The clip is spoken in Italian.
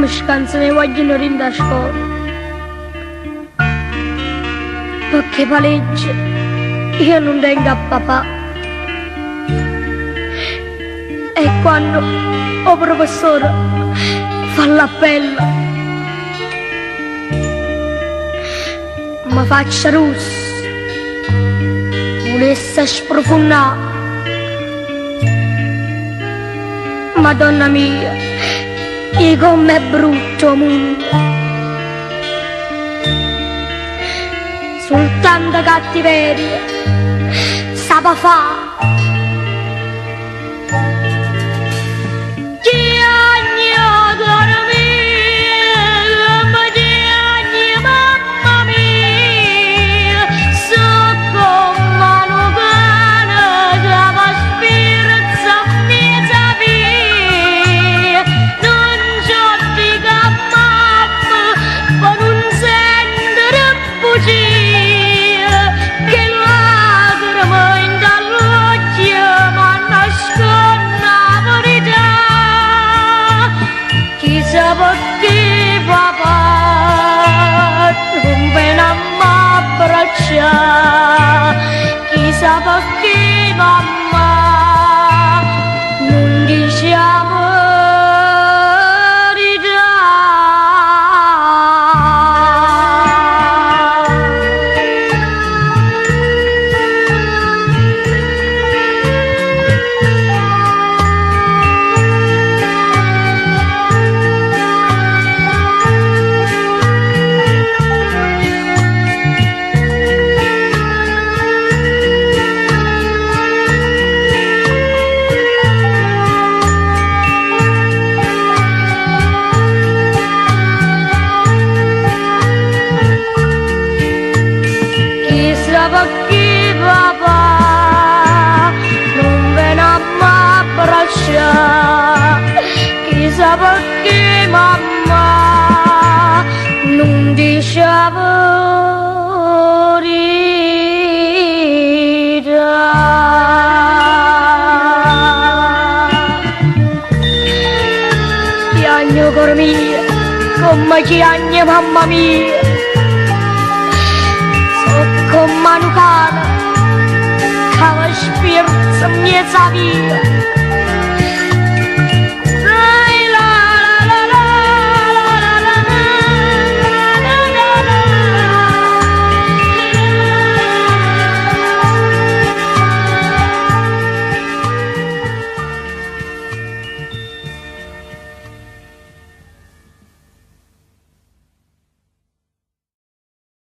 scanso ne vogliono rinda a scuola. Perché paleggia io non tengo a papà. E quando il professore fa l'appello mi faccia rossa, volesse sprofondare. Madonna mia, e com'è brutto mondo. Soltanto cattiveria sapeva fare. Perché papà non viene a m'abbracciare, chissà perché mamma non dice la verità. Perché papà non viene a m'abbracciare, chissà perché mamma non dice la verità. Piagno cor mio, come piagne mamma mia, con mano cara, che la spirza mi sa via.